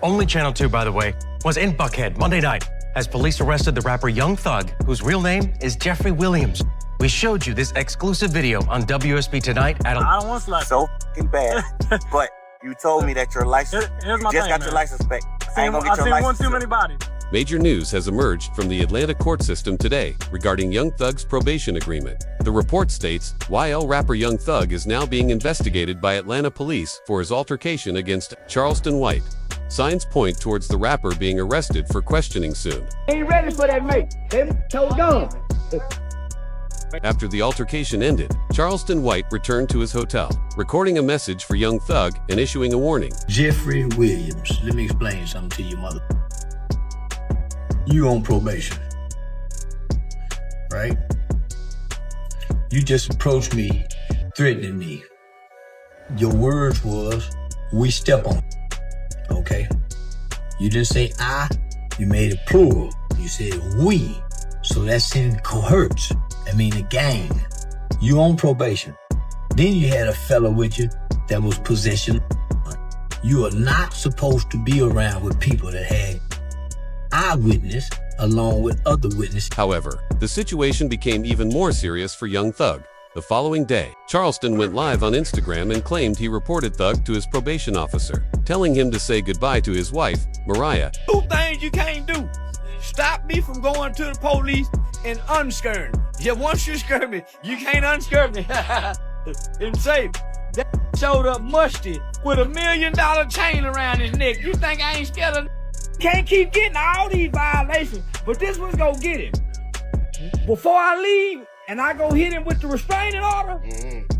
only Channel 2, by the way, was in Buckhead Monday night as police arrested the rapper Young Thug, whose real name is Jeffrey Williams. We showed you this exclusive video on WSB Tonight at I don't want to so f***ing bad, but you told me that your license, Here's my just thing, got man. your license back. I ain't gonna I've get your seen one license. too many bodies. Major news has emerged from the Atlanta court system today regarding Young Thug's probation agreement. The report states YL rapper Young Thug is now being investigated by Atlanta police for his altercation against Charleston White. Signs point towards the rapper being arrested for questioning soon. Ain't ready for that, mate. They told on. After the altercation ended, Charleston White returned to his hotel, recording a message for Young Thug and issuing a warning. Jeffrey Williams, let me explain something to you, mother. You on probation, right? You just approached me, threatening me. Your words was, we step on it, okay? You didn't say I, you made it plural. You said we, so that's in cohorts. I mean a gang. You on probation. Then you had a fella with you that was possession. You are not supposed to be around with people that had eyewitness along with other witnesses. However, the situation became even more serious for Young Thug. The following day, Charleston went live on Instagram and claimed he reported Thug to his probation officer, telling him to say goodbye to his wife, Mariah. Two things you can't do. Stop me from going to the police and unscare me. Yeah, once you scare me, you can't unscare me. And say, that showed up musty with $1 million chain around his neck. You think I ain't scared of? Can't keep getting all these violations, but this one's gonna get him. Before I leave, and I go hit him with the restraining order,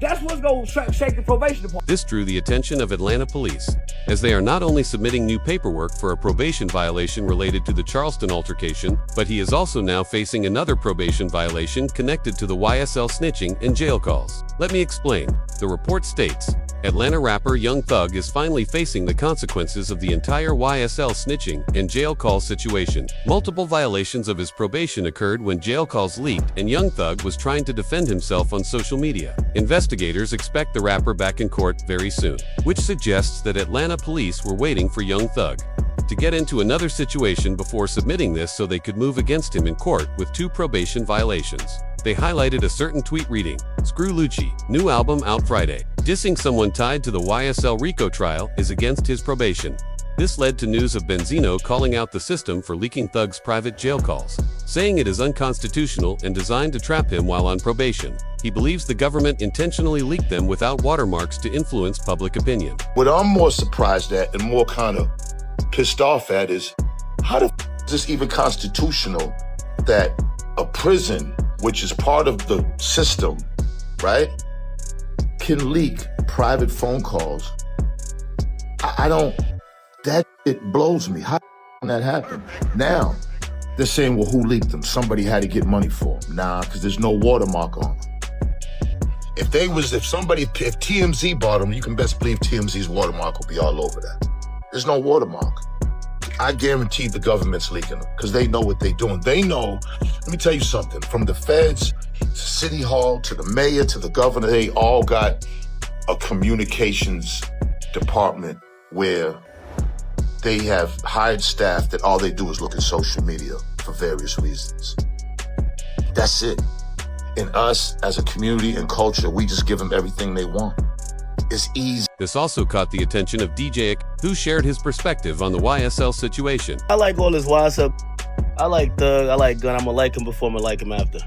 that's what's gonna shake the probation department. This drew the attention of Atlanta police, as they are not only submitting new paperwork for a probation violation related to the Charleston altercation, but he is also now facing another probation violation connected to the YSL snitching and jail calls. Let me explain. The report states, Atlanta rapper Young Thug is finally facing the consequences of the entire YSL snitching and jail call situation. Multiple violations of his probation occurred when jail calls leaked and Young Thug was trying to defend himself on social media. Investigators expect the rapper back in court very soon, which suggests that Atlanta police were waiting for Young Thug to get into another situation before submitting this so they could move against him in court with 2 probation violations. They highlighted a certain tweet reading, "Screw Lucci, new album out Friday." Dissing someone tied to the YSL RICO trial is against his probation. This led to news of Benzino calling out the system for leaking Thug's private jail calls, saying it is unconstitutional and designed to trap him while on probation. He believes the government intentionally leaked them without watermarks to influence public opinion. What I'm more surprised at and more kind of pissed off at is, how the is this even constitutional that a prison, which is part of the system, right, can leak private phone calls? I don't, that it blows me. How did that happen? Now, they're saying, well, who leaked them? Somebody had to get money for them. Nah, because there's no watermark on them. If TMZ bought them, you can best believe TMZ's watermark will be all over that. There's no watermark. I guarantee the government's leaking them because they know what they're doing. They know, let me tell you something, from the feds to City Hall to the mayor to the governor, they all got a communications department where they have hired staff that all they do is look at social media for various reasons. That's it. And us as a community and culture, we just give them everything they want. It's easy. This also caught the attention of DJ, who shared his perspective on the YSL situation. I like all this YSL. I like Thug, I like Gun. I'm gonna like him before I'm gonna like him after.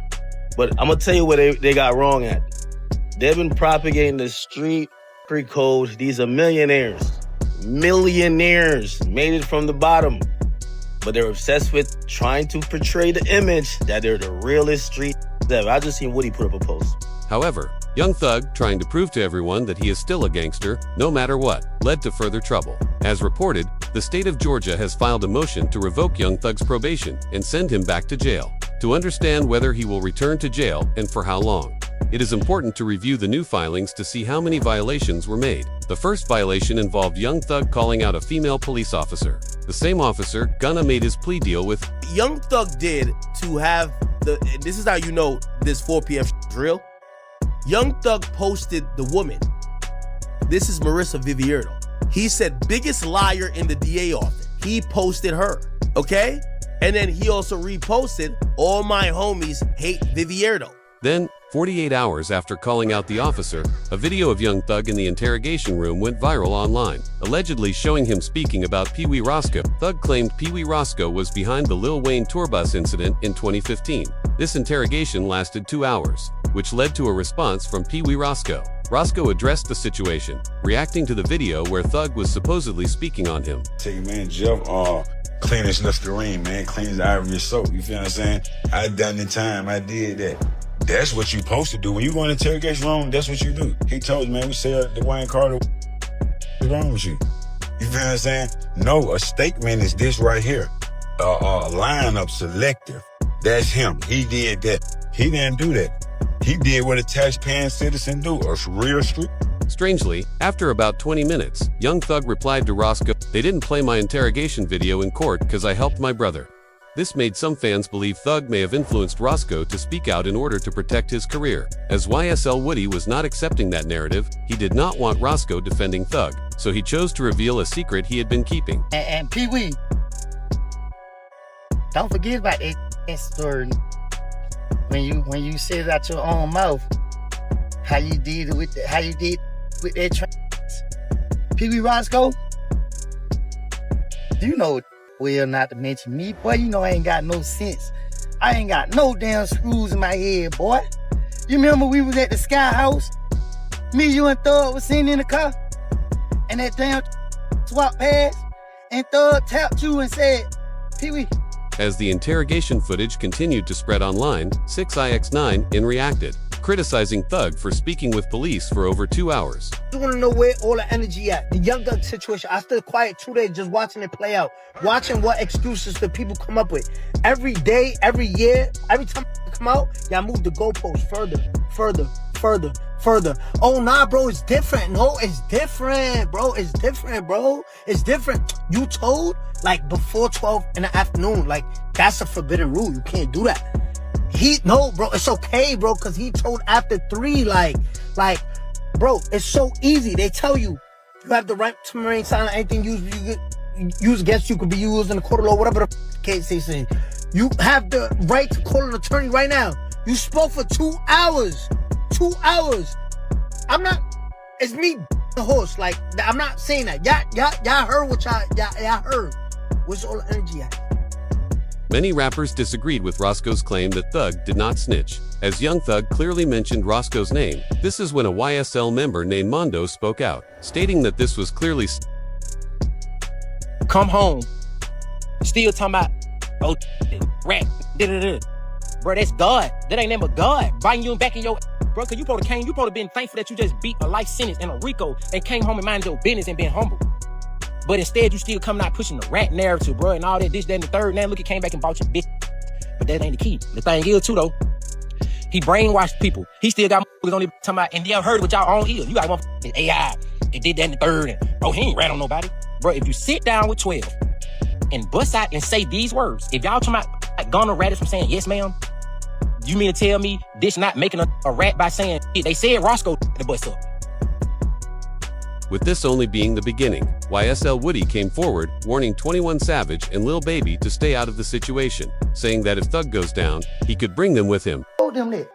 But I'm gonna tell you what they got wrong at. They've been propagating the street free code. These are millionaires. Millionaires made it from the bottom. But they're obsessed with trying to portray the image that they're the realest street ever. I just seen Woody put up a post. However, Young Thug, trying to prove to everyone that he is still a gangster, no matter what, led to further trouble. As reported, the state of Georgia has filed a motion to revoke Young Thug's probation and send him back to jail, to understand whether he will return to jail and for how long. It is important to review the new filings to see how many violations were made. The first violation involved Young Thug calling out a female police officer. The same officer, Gunna, made his plea deal with. Young Thug did to have the, this is how you know this 4 p.m. is real. Young Thug posted the woman. This is Marissa Vivierto. He said biggest liar in the DA office. He posted her, okay? And then he also reposted, all my homies hate Vivierdo. Then, 48 hours after calling out the officer, a video of Young Thug in the interrogation room went viral online, allegedly showing him speaking about Pee Wee Roscoe. Thug claimed Pee Wee Roscoe was behind the Lil Wayne tour bus incident in 2015. This interrogation lasted 2 hours, which led to a response from Pee Wee Roscoe. Roscoe addressed the situation, reacting to the video where Thug was supposedly speaking on him. Say, man, Jeff, clean as Listerine, man, clean as Ivory soap. You feel what I'm saying? I done the time, I did that. That's what you supposed to do. When you go in the interrogation room, that's what you do. He told me, man, we said the Wayne Carter, what's wrong with you? You feel what I'm saying? No, a statement is this right here. A lineup selective. That's him. He did that. He didn't do that. He did what a taxpaying citizen do, a real street. Strangely, after about 20 minutes, Young Thug replied to Roscoe, "They didn't play my interrogation video in court because I helped my brother." This made some fans believe Thug may have influenced Roscoe to speak out in order to protect his career. As YSL Woody was not accepting that narrative, he did not want Roscoe defending Thug, so he chose to reveal a secret he had been keeping. And Pee Wee, don't forget about that story. When you said it out your own mouth, how you did with that trans. Pee Wee Roscoe, you know well not to mention me, boy. You know I ain't got no sense. I ain't got no damn screws in my head, boy. You remember we was at the Sky House? Me, you, and Thug was sitting in the car, and that damn swap past, and Thug tapped you and said, Pee Wee. As the interrogation footage continued to spread online, 6ix9ine reacted, criticizing Thug for speaking with police for over 2 hours. I want to know where all the energy at. The Young Thug situation, I stood quiet 2 days just watching it play out, watching what excuses the people come up with. Every day, every year, every time I come out, y'all move the goalposts further. Oh, nah, bro, it's different. No, it's different, bro. It's different, bro. It's different. You told, like, before 12 in the afternoon. Like, that's a forbidden rule. You can't do that. No, bro, it's okay, bro, because he told after 3, like, bro, it's so easy. They tell you, you have the right to remain silent. Anything used against you could be used in the court of law, whatever the case they say. You have the right to call an attorney right now. You spoke for 2 hours. 2 hours. It's me, the horse. Like, I'm not saying that. Y'all heard what y'all heard. Where's all the energy at? Many rappers disagreed with Roscoe's claim that Thug did not snitch. As Young Thug clearly mentioned Roscoe's name, this is when a YSL member named Mondo spoke out, stating that this was clearly come home, still talking about, oh, rat, bro, that's God. That ain't nothing but God biting you back in your bro, cause you probably been thankful that you just beat a life sentence in a RICO and came home and minded your business and been humble. But instead, you still coming out pushing the rat narrative, bro, and all that, this, that, and the third. Now look, he came back and bought your bitch. But that ain't the key. The thing is, too, though, he brainwashed people. He still got motherfuckers on there talking about, and y'all heard it with y'all own ears. You got motherfuckers AI, and did that in the third, and, oh, he ain't rat on nobody. Bro, if you sit down with 12 and bust out and say these words, if y'all talking about like, gonna rat it from saying, yes, ma'am, you mean to tell me this not making a rat by saying, they said Roscoe the bust up. With this only being the beginning, YSL Woody came forward, warning 21 Savage and Lil Baby to stay out of the situation, saying that if Thug goes down, he could bring them with him. Told them that.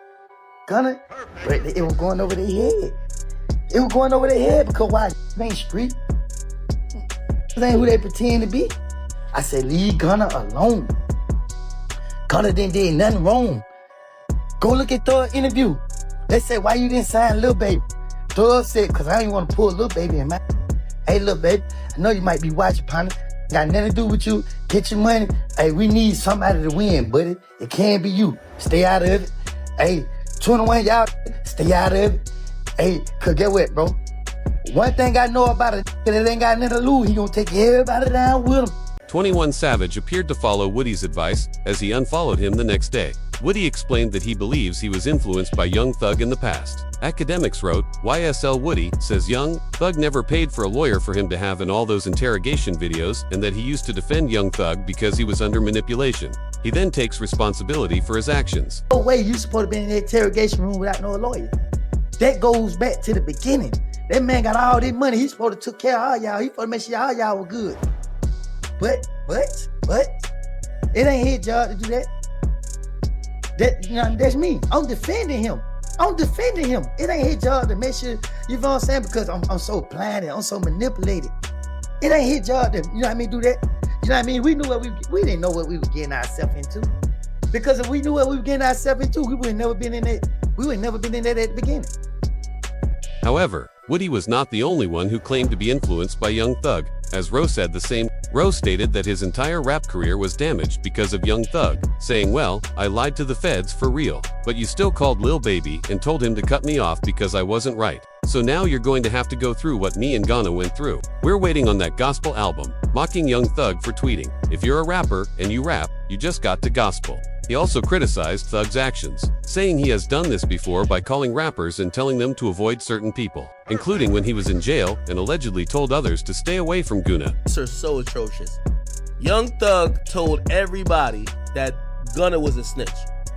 Gunner, it was going over their head. It was going over their head because why? They ain't street. This ain't who they pretend to be. I said, leave Gunner alone. Gunner didn't do nothing wrong. Go look at Thug's interview. They said, why you didn't sign Lil Baby? Thug said, because I didn't want to pull Lil Baby in my... Hey, Lil Baby, I know you might be watching, partner. Got nothing to do with you. Get your money. Hey, we need somebody to win, buddy. It can't be you. Stay out of it. Hey, 21, y'all, stay out of it. Hey, because get what, bro? One thing I know about it, it ain't got nothing to lose. He gonna take everybody down with him. 21 Savage appeared to follow Woody's advice, as he unfollowed him the next day. Woody explained that he believes he was influenced by Young Thug in the past. Academics wrote, YSL Woody says Young Thug never paid for a lawyer for him to have in all those interrogation videos, and that he used to defend Young Thug because he was under manipulation. He then takes responsibility for his actions. No way you supposed to be in the interrogation room without no lawyer. That goes back to the beginning. That man got all this money. He's supposed to took care of all y'all. He supposed to make sure all y'all were good. But, it ain't his job to do that. That's me. I'm defending him. It ain't his job to make sure, you know what I'm saying? Because I'm so blinded, I'm so manipulated. It ain't his job to, you know what I mean, do that. You know what I mean? We knew we didn't know what we were getting ourselves into. Because if we knew what we were getting ourselves into, we would have never been in that. We would have never been in that at the beginning. However, Woody was not the only one who claimed to be influenced by Young Thug, as Roe said the same. Roe stated that his entire rap career was damaged because of Young Thug, saying, "Well, I lied to the feds for real, but you still called Lil Baby and told him to cut me off because I wasn't right. So now you're going to have to go through what me and Ghana went through. We're waiting on that gospel album," mocking Young Thug for tweeting, "If you're a rapper and you rap, you just got to gospel." He also criticized Thug's actions, saying he has done this before by calling rappers and telling them to avoid certain people, including when he was in jail and allegedly told others to stay away from Gunna. These are so atrocious. Young Thug told everybody that Gunna was a snitch.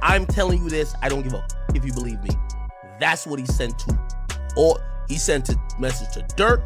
I'm telling you this, I don't give a if you believe me. That's what he sent to. Or he sent a message to Dirk,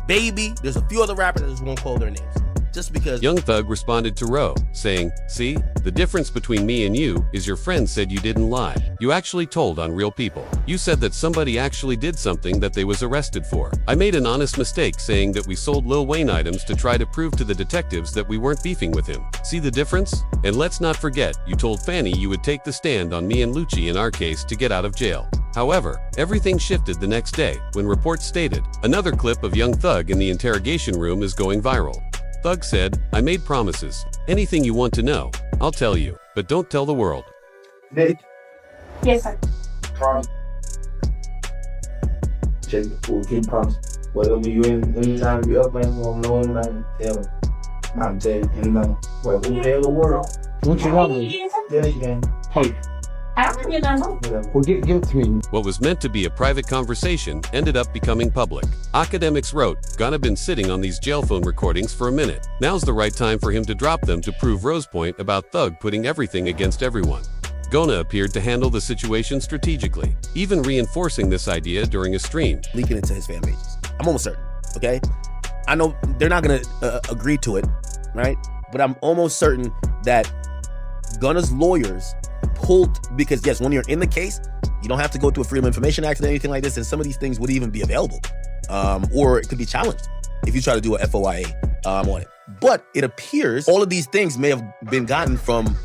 Baby. There's a few other rappers that just won't call their names. Just because. Young Thug responded to Roe, saying, "See, the difference between me and you is your friend said you didn't lie. You actually told on real people. You said that somebody actually did something that they was arrested for. I made an honest mistake saying that we sold Lil Wayne items to try to prove to the detectives that we weren't beefing with him. See the difference? And let's not forget, you told Fanny you would take the stand on me and Lucci in our case to get out of jail." However, everything shifted the next day when reports stated another clip of Young Thug in the interrogation room is going viral. Thug said, "I made promises. Anything you want to know, I'll tell you, but don't tell the world." Nick? Yes, sir. Promise. Check the full kid promise. Whatever you anytime you up, man, you won't know anything, tell me. I'm telling you, anything. What, who the hell the world? What you want me? Yeah, you can. Hey. I don't think you're done. Well, give it to me. What was meant to be a private conversation ended up becoming public. Academics wrote, "Ghana been sitting on these jail phone recordings for a minute. Now's the right time for him to drop them to prove Roe's point about Thug putting everything against everyone." Ghana appeared to handle the situation strategically, even reinforcing this idea during a stream. Leaking it to his fan pages. I'm almost certain, okay? I know they're not gonna agree to it, right? But I'm almost certain that Gunna's lawyers pulled, because yes, when you're in the case, you don't have to go through a Freedom of Information Act or anything like this, and some of these things would even be available, or it could be challenged if you try to do a FOIA on it. But it appears all of these things may have been gotten from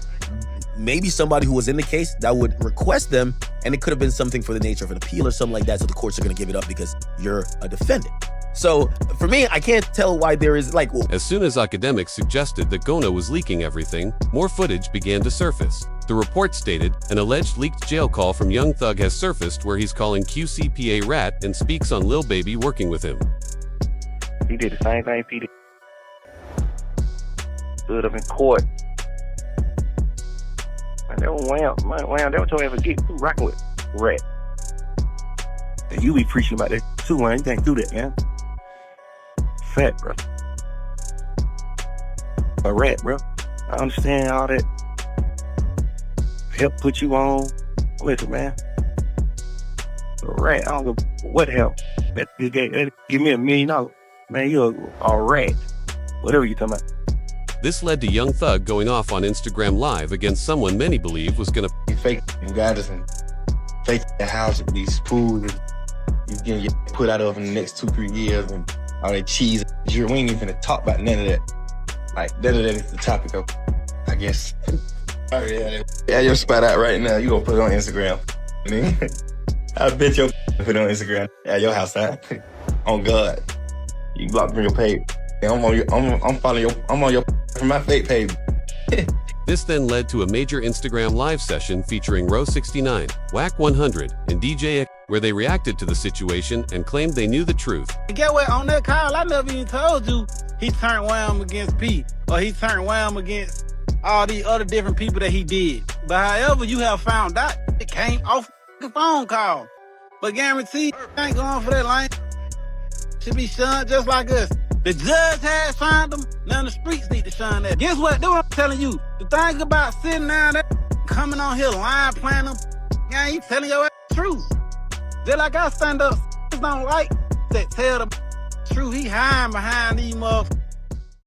maybe somebody who was in the case that would request them, and it could have been something for the nature of an appeal or something like that, so the courts are going to give it up because you're a defendant. So for me, I can't tell why there is like... As soon as academics suggested that Ghana was leaking everything, more footage began to surface. The report stated, an alleged leaked jail call from Young Thug has surfaced where he's calling QCPA rat and speaks on Lil Baby working with him. He did the same thing P did. Stood up in court. Man, that was Wham, that was your ever get through rocking with rat. And you be preaching about that too, man. You can't do that, man. Fat, bro. A rat, bro. I understand all that. Help put you on. Listen, man. A rat, I don't know what help. That give me $1 million. Man, you're a rat. Whatever you talking about. This led to Young Thug going off on Instagram Live against someone many believe was gonna fake and guys and fake the house with these pools and you get put out of in the next 2-3 years and all that cheese. We ain't even gonna talk about none of that. Like, that is the topic of, I guess. Oh, yeah, your spot out right now. You gonna put it on Instagram. I bet you put it on Instagram. Yeah, your house out. On God. You block from your page. And I'm on your from my fake page. This then led to a major Instagram live session featuring Row 69, Whack 100, and DJ X, where they reacted to the situation and claimed they knew the truth. Get what? On that call, I never even told you he turned Wham against Pete, or he turned Wham against all these other different people that he did. But however, you have found out, it came off the phone call. But guarantee, I ain't going for that line. Should be shunned just like us. The judge has shunned them, now the streets need to shun that. Guess what? That's what I'm telling you. The thing about sitting down there, coming on here lying, playing them, you ain't telling your ass the truth. Just like I stand up, don't like, that tell the truth. He hiding behind these motherfuckers.